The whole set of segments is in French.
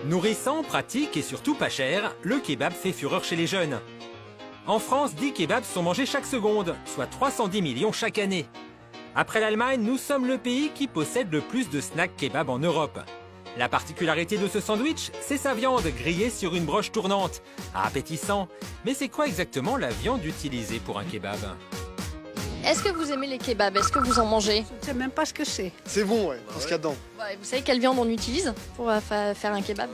Nourrissant, pratique et surtout pas cher, le kebab fait fureur chez les jeunes. En France, 10 kebabs sont mangés chaque seconde, soit 310 millions chaque année. Après l'Allemagne, nous sommes le pays qui possède le plus de snacks kebab en Europe. La particularité de ce sandwich, c'est sa viande grillée sur une broche tournante. Appétissant, mais c'est quoi exactement la viande utilisée pour un kebab? Est-ce que vous aimez les kebabs? Est-ce que vous en mangez? Je ne sais même pas ce que c'est. C'est bon, ouais, parce qu'il y a dedans. Vous savez quelle viande on utilise pour faire un kebab?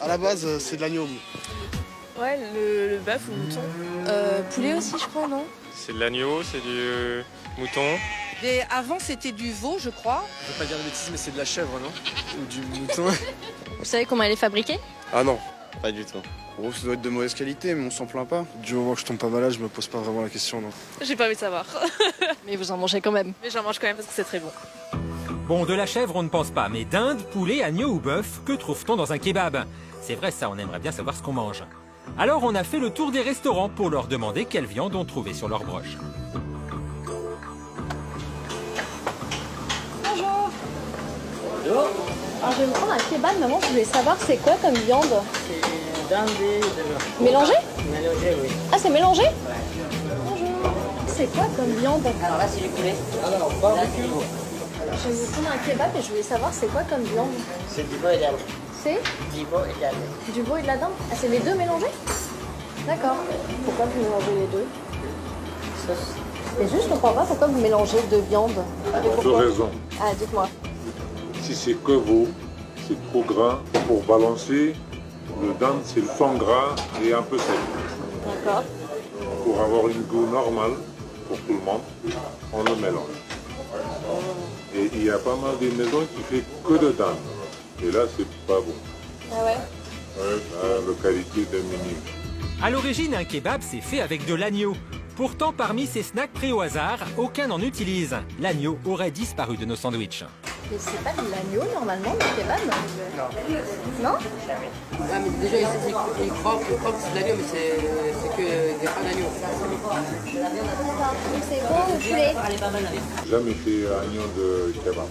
À la base, c'est de l'agneau. Ouais, le bœuf ou le mouton. Poulet aussi, je crois, non? C'est de l'agneau, c'est du mouton. Et avant, c'était du veau, je crois. Je vais pas dire de bêtises, mais c'est de la chèvre, non? Ou du mouton. Vous savez comment elle est fabriquée? Ah non, pas du tout. Gros, ça doit être de mauvaise qualité, mais on s'en plaint pas. Du moment que je tombe pas malade, je me pose pas vraiment la question, non. J'ai pas envie de savoir. Mais vous en mangez quand même. Mais j'en mange quand même parce que c'est très bon. Bon, de la chèvre, on ne pense pas, mais dinde, poulet, agneau ou bœuf, que trouve-t-on dans un kebab? C'est vrai, ça, on aimerait bien savoir ce qu'on mange. Alors, on a fait le tour des restaurants pour leur demander quelle viande on trouvait sur leur broche. Bonjour. Bonjour. Alors, je vais me prendre un kebab, maman, je voulais savoir c'est quoi comme viande? C'est dinde et de Mélangé? mélangé, oui. Ah, c'est mélangé? Ouais. Bonjour. C'est quoi comme viande? Alors là, c'est du poulet. Alors, barbecue. Je vais me prendre un kebab et je voulais savoir c'est quoi comme viande? C'est du veau et de la dinde. C'est Du veau et de la dinde. du veau et de la dinde? Ah, c'est les deux mélangés? D'accord. Pourquoi vous mélangez les deux? Sauce. Et juste, je comprends pas pourquoi vous mélangez deux viandes. Et Deux pourquoi? raisons. Ah, dites-moi. Si c'est que veau, c'est trop gras. Pour balancer, le dinde, c'est le sang gras et un peu sec. D'accord. Pour avoir une goût normale pour tout le monde, on le mélange. Et il y a pas mal de maisons qui font que de dinde. Et là, c'est pas bon. Ah ouais? Ouais, la qualité est minime. À l'origine, un kebab, c'est fait avec de l'agneau. Pourtant, parmi ces snacks pris au hasard, aucun n'en utilise. L'agneau aurait disparu de nos sandwichs. Mais c'est pas de l'agneau normalement, le kebab? Non. Non? Ah, mais déjà, ici, il croque, c'est de l'agneau, mais c'est que il n'y a pas d'agneau. Donc c'est veau ou poulet? Jamais fait agneau de kebab.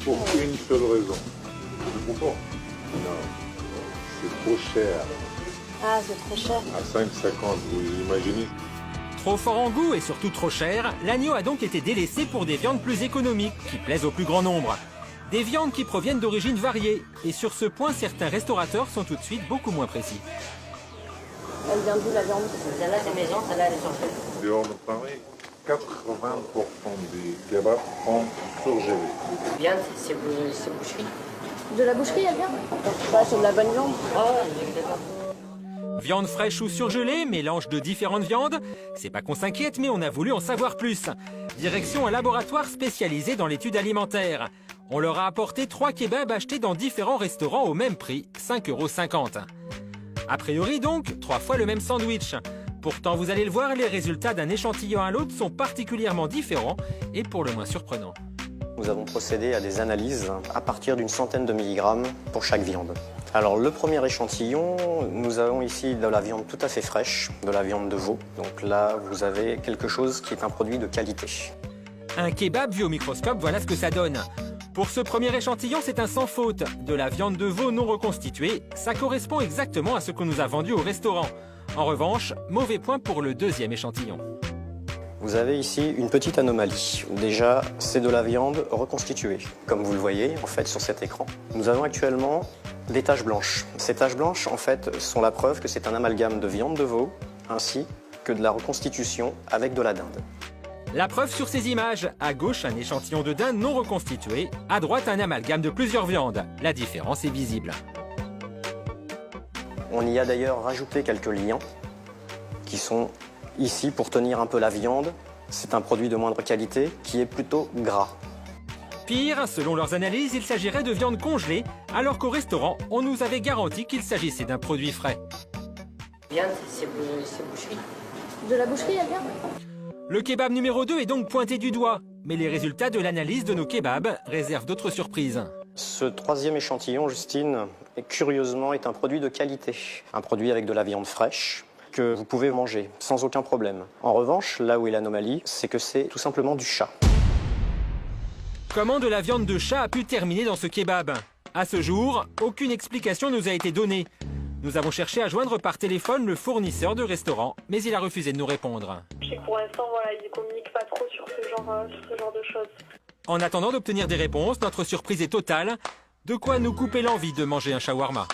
Pour une seule raison. Le confort. Non, c'est trop cher. Ah, c'est trop cher. À 5,50, vous imaginez? Trop fort en goût et surtout trop cher, l'agneau a donc été délaissé pour des viandes plus économiques, qui plaisent au plus grand nombre. Des viandes qui proviennent d'origines variées. Et sur ce point, certains restaurateurs sont tout de suite beaucoup moins précis. Elle vient d'où la viande? Celle-là, c'est maison, celle-là, elle est sortie. Dehors de Paris, 80% des kebabs sont surgelés. Viande, c'est boucherie. De la boucherie, elle vient? Ouais, c'est de la bonne viande. Oh, exactement. Viande fraîche ou surgelée, mélange de différentes viandes. C'est pas qu'on s'inquiète, mais on a voulu en savoir plus. Direction un laboratoire spécialisé dans l'étude alimentaire. On leur a apporté 3 kebabs achetés dans différents restaurants au même prix, 5,50 €. A priori donc, 3 fois le même sandwich. Pourtant, vous allez le voir, les résultats d'un échantillon à l'autre sont particulièrement différents et pour le moins surprenants. Nous avons procédé à des analyses à partir d'une centaine de milligrammes pour chaque viande. Alors le premier échantillon, nous avons ici de la viande tout à fait fraîche, de la viande de veau. Donc là, vous avez quelque chose qui est un produit de qualité. Un kebab vu au microscope, voilà ce que ça donne. Pour ce premier échantillon, c'est un sans faute. De la viande de veau non reconstituée, ça correspond exactement à ce qu'on nous a vendu au restaurant. En revanche, mauvais point pour le deuxième échantillon. Vous avez ici une petite anomalie. Déjà, c'est de la viande reconstituée, comme vous le voyez en fait sur cet écran. Nous avons actuellement des taches blanches. Ces taches blanches, en fait, sont la preuve que c'est un amalgame de viande de veau, ainsi que de la reconstitution avec de la dinde. La preuve sur ces images, à gauche un échantillon de dinde non reconstitué, à droite un amalgame de plusieurs viandes. La différence est visible. On y a d'ailleurs rajouté quelques liants qui sont ici pour tenir un peu la viande. C'est un produit de moindre qualité qui est plutôt gras. Pire, selon leurs analyses, il s'agirait de viande congelée, alors qu'au restaurant, on nous avait garanti qu'il s'agissait d'un produit frais. Viande, c'est boucherie. De la boucherie, elle vient? Le kebab numéro 2 est donc pointé du doigt, mais les résultats de l'analyse de nos kebabs réservent d'autres surprises. Ce troisième échantillon, Justine, curieusement, est un produit de qualité. Un produit avec de la viande fraîche que vous pouvez manger sans aucun problème. En revanche, là où est l'anomalie, c'est que c'est tout simplement du chat. Comment de la viande de chat a pu terminer dans ce kebab? À ce jour, aucune explication nous a été donnée. Nous avons cherché à joindre par téléphone le fournisseur de restaurant, mais il a refusé de nous répondre. Je sais que pour l'instant, voilà, ils ne communiquent pas trop sur ce genre de choses. En attendant d'obtenir des réponses, notre surprise est totale. De quoi nous couper l'envie de manger un shawarma.